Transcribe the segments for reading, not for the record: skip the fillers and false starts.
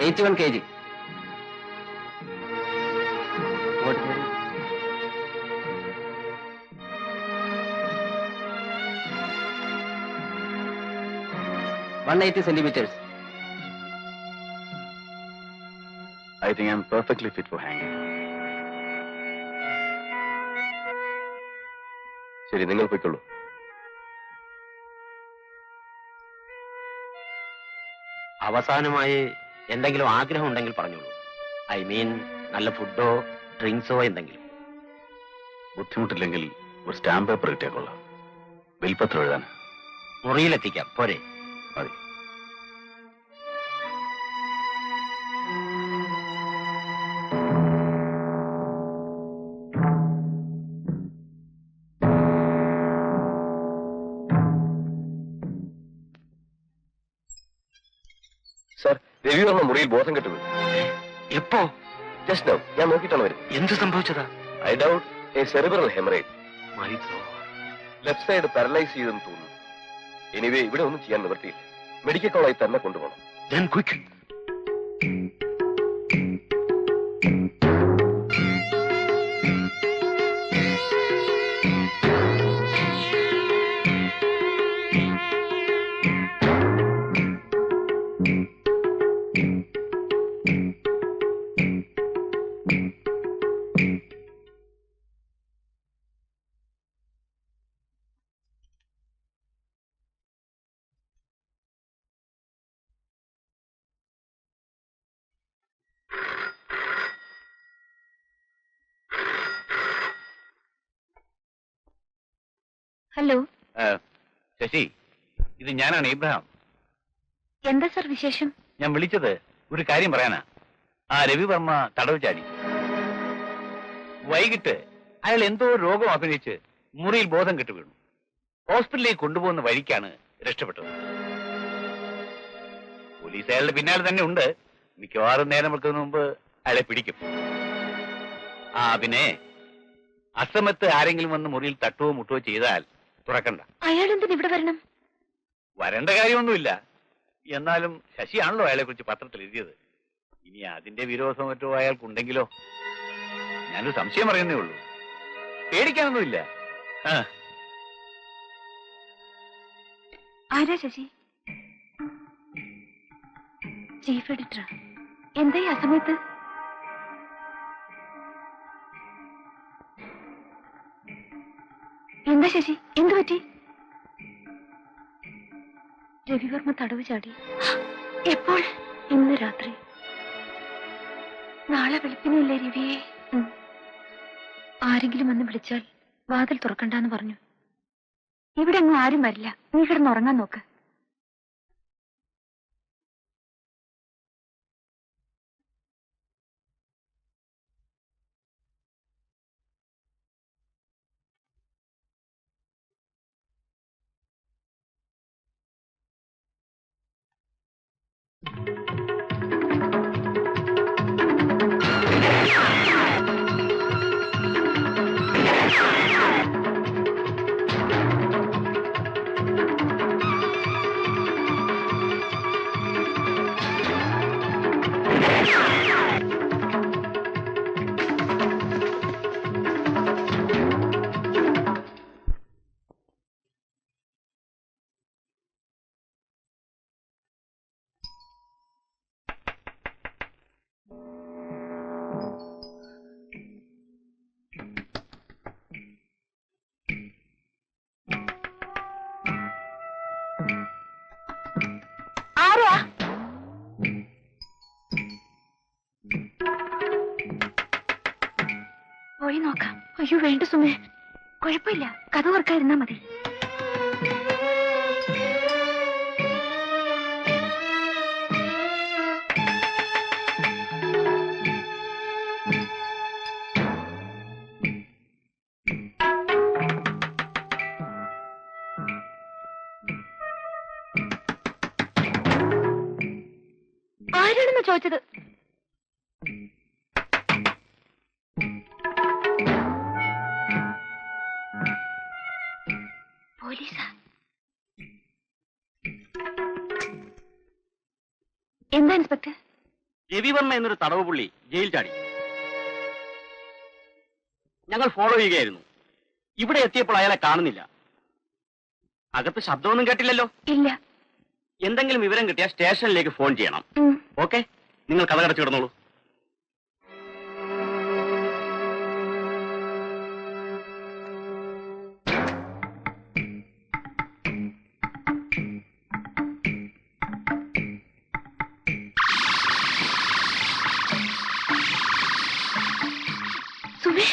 81 kg. What? 180 centimeters. I think I'm perfectly fit for hanging. ശരി, നിങ്ങൾ പോയിക്കൊള്ളൂ. അവസാനമായി എന്തെങ്കിലും ആഗ്രഹം ഉണ്ടെങ്കിൽ പറഞ്ഞോളൂ. ഐ മീൻ നല്ല ഫുഡോ ഡ്രിങ്ക്സോ എന്തെങ്കിലും. ബുദ്ധിമുട്ടില്ലെങ്കിൽ ഒരു സ്റ്റാമ്പ് പേപ്പർ കിട്ടിയാക്കൊള്ളാം. വിൽപത്രം എഴുതാൻ. മുറിയിലെത്തിക്കാം, പോരെ? മതി. സർ, രവി പറഞ്ഞ മുറിയിൽ ബോധം കെട്ടു വീണു. എപ്പോ? Just now. ഞാൻ നോക്കിയിട്ടാണ് വരുന്നത്. എന്ത് സംഭവിച്ചതാ? I doubt a cerebral haemorrhage. My God. Left side paralyse ചെയ്തെന്ന് തോന്നുന്നു. എനിവേ, ഇവിടെ ഒന്നും ചെയ്യാൻ നിവൃത്തിയില്ല. മെഡിക്കൽ കോളേജിൽ തന്നെ കൊണ്ടുപോകണം. Then quick. ഹലോ. ശശി, ഇത് ഞാനാണ്, ഇബ്രഹാം. എന്താ സർ വിശേഷം? ഞാൻ വിളിച്ചത് ഒരു കാര്യം പറയാനാ. ആ രവിവർമ്മ തടവ് ചാടി. വൈകിട്ട് അയാൾ എന്തോ രോഗം അഭിനയിച്ച് മുറിയിൽ ബോധം കെട്ടു വീണു. ഹോസ്പിറ്റലിലേക്ക് കൊണ്ടുപോകുന്ന വഴിക്കാണ് രക്ഷപ്പെട്ടത്. പോലീസ് അയാളുടെ പിന്നാലെ തന്നെ ഉണ്ട്. മിക്കവാറും നേരം വെക്കുന്നതിന് മുമ്പ് അയാളെ പിടിക്കും. പിന്നെ അസമത്ത് ആരെങ്കിലും വന്ന് മുറിയിൽ തട്ടുവോ മുട്ടുവോ ചെയ്താൽ തുറക്കണ്ട. അയാൾ എന്തിന് ഇവിടെ വരണം? വരേണ്ട കാര്യമൊന്നുമില്ല. എന്നാലും ശശിയാണല്ലോ അയാളെ കുറിച്ച് പത്രത്തിൽ എഴുതിയത്. ഇനി അതിന്റെ വിരോധം മറ്റോ അയാൾക്കുണ്ടെങ്കിലോ? ഞാനൊരു സംശയം പറയുന്നേ ഉള്ളൂ. പേടിക്കാനൊന്നുമില്ല. ആരാ ശശി? Chief editor. എന്താ ഈ അസമയത്ത്? എന്താ ശശി, എന്തു പറ്റി? രവിവർമ്മ തടവ് ചാടി. എപ്പോൾ? ഇന്ന് രാത്രി. നാളെ വെളുപ്പിനല്ലേ രവിയെ? ആരെങ്കിലും വന്ന് വിളിച്ചാൽ വാതിൽ തുറക്കണ്ടെന്ന് പറഞ്ഞു. ഇവിടെ ഒന്നും ആരും വരില്ല. നീ കിടന്നുറങ്ങാൻ നോക്ക്. പോയി നോക്കാം. അയ്യോ വേണ്ട സുമേ, കുഴപ്പമില്ല. കഥ ഓർക്കാതിരുന്നാ മതി. ആരാണെന്ന് ചോദിച്ചത്? പോലീസാ? എന്താ ഇൻസ്പെക്ടർ? രവിവർമ്മ എന്നൊരു തടവ് പുള്ളി ജയിൽ ചാടി. ഞങ്ങൾ ഫോളോ ചെയ്യുകയായിരുന്നു. ഇവിടെ എത്തിയപ്പോൾ അയാളെ കാണുന്നില്ല. അകത്ത് ശബ്ദമൊന്നും കേട്ടില്ലല്ലോ? ഇല്ല. എന്തെങ്കിലും വിവരം കിട്ടിയാൽ സ്റ്റേഷനിലേക്ക് ഫോൺ ചെയ്യണം. ഓക്കെ, നിങ്ങൾ കഥ കടച്ചു കിടന്നോളൂ. സുമേ,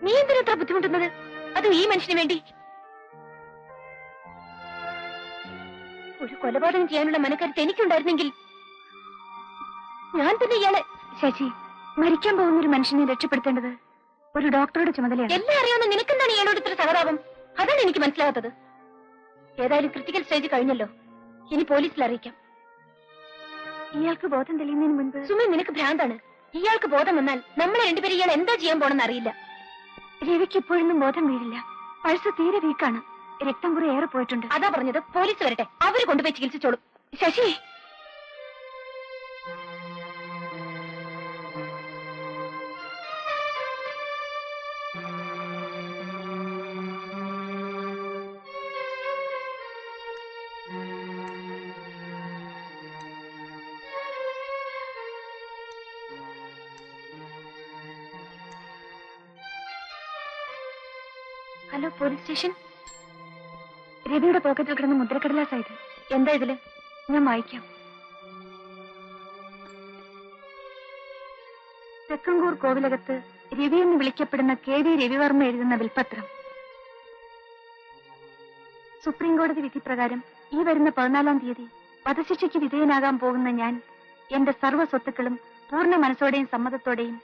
നീ എന്തിനാ ബുദ്ധിമുട്ടുന്നത്? അത് ഈ മനുഷ്യന് വേണ്ടി. ഒരു കൊലപാതകം ചെയ്യാനുള്ള മനക്കരുത്ത് എനിക്കുണ്ടായിരുന്നെങ്കിൽ ഞാൻ തന്നെ ഇയാളെ... ശശി, മരിക്കാൻ പോകുന്ന ഒരു മനുഷ്യനെ രക്ഷപ്പെടുത്തേണ്ടത് ഒരു ഡോക്ടറുടെ ചുമതലയാണ്. എല്ലാം അറിയാവുന്ന നിനക്കെന്താണ് ഇയാളോട് ഇത്ര സഹതാപം? അതാണ് എനിക്ക് മനസ്സിലാകാത്തത്. ഏതായാലും ക്രിട്ടിക്കൽ സ്റ്റേജ് കഴിഞ്ഞല്ലോ, ഇനി പോലീസിൽ അറിയിക്കാം. ഇയാൾക്ക് ബോധം തെളിയുന്നതിന് മുൻപ്... സുമി, നിനക്ക് ഭ്രാന്താണ്. ഇയാൾക്ക് ബോധം വന്നാൽ നമ്മളെ രണ്ടുപേരും ഇയാൾ എന്താ ചെയ്യാൻ പോണെന്ന് അറിയില്ല. രവിക്ക് ഇപ്പോഴൊന്നും ബോധം വീഴില്ല. പൾസ് തീരെ വീക്കാണ്. രക്തം കുറെ ഏറെ പോയിട്ടുണ്ട്. അതാ പറഞ്ഞത്, പോലീസ് വരട്ടെ, അവര് കൊണ്ടുപോയി ചികിത്സിച്ചോളും. Sasi, hello, police station. രവിയുടെ പോക്കറ്റിൽ കിടന്ന മുദ്രക്കടലാസായത്. എന്താ ഇതില്? ഞാൻ വായിക്കാം. തെക്കങ്കൂർ കോവിലകത്ത് രവി എന്ന് വിളിക്കപ്പെടുന്ന KV രവിവർമ്മ എഴുതുന്ന വിൽപ്പത്രം. സുപ്രീം കോടതി വിധി പ്രകാരം ഈ വരുന്ന 14-ാം തീയതി വധശിക്ഷയ്ക്ക് വിധേയനാകാൻ പോകുന്ന ഞാൻ എന്റെ സർവ്വ സ്വത്തുക്കളും പൂർണ്ണ മനസ്സോടെയും സമ്മതത്തോടെയും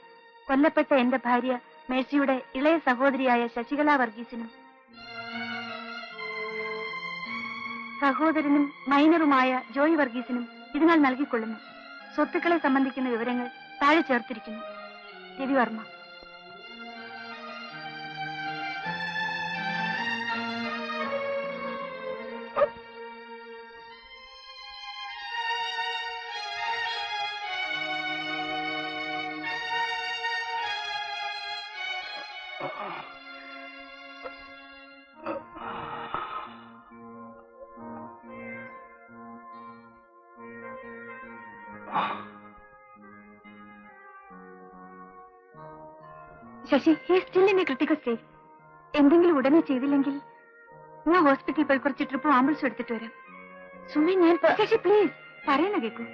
കൊല്ലപ്പെട്ട എന്റെ ഭാര്യ മേഴ്സിയുടെ ഇളയ സഹോദരിയായ ശശികല വർഗീസിനും സഹോദരനും മൈനറുമായ ജോയ് വർഗീസിനും ഇതിനാൽ നൽകിക്കൊള്ളുന്നു. സ്വത്തുക്കളെ സംബന്ധിക്കുന്ന വിവരങ്ങൾ താഴെ ചേർത്തിരിക്കുന്നു. Ravivarma. Sasi, he still in a critical stage. എന്തെങ്കിലും ഉടനെ ചെയ്തില്ലെങ്കിൽ ഞാൻ ഹോസ്പിറ്റലിൽ പോയി കുറച്ച് ട്രിപ്പ് ആംബുലൻസ് എടുത്തിട്ട് വരാം. സുമേ, ഞാൻ... ശശി, പ്ലീസ്, പറയുന്ന കേൾക്കൂ.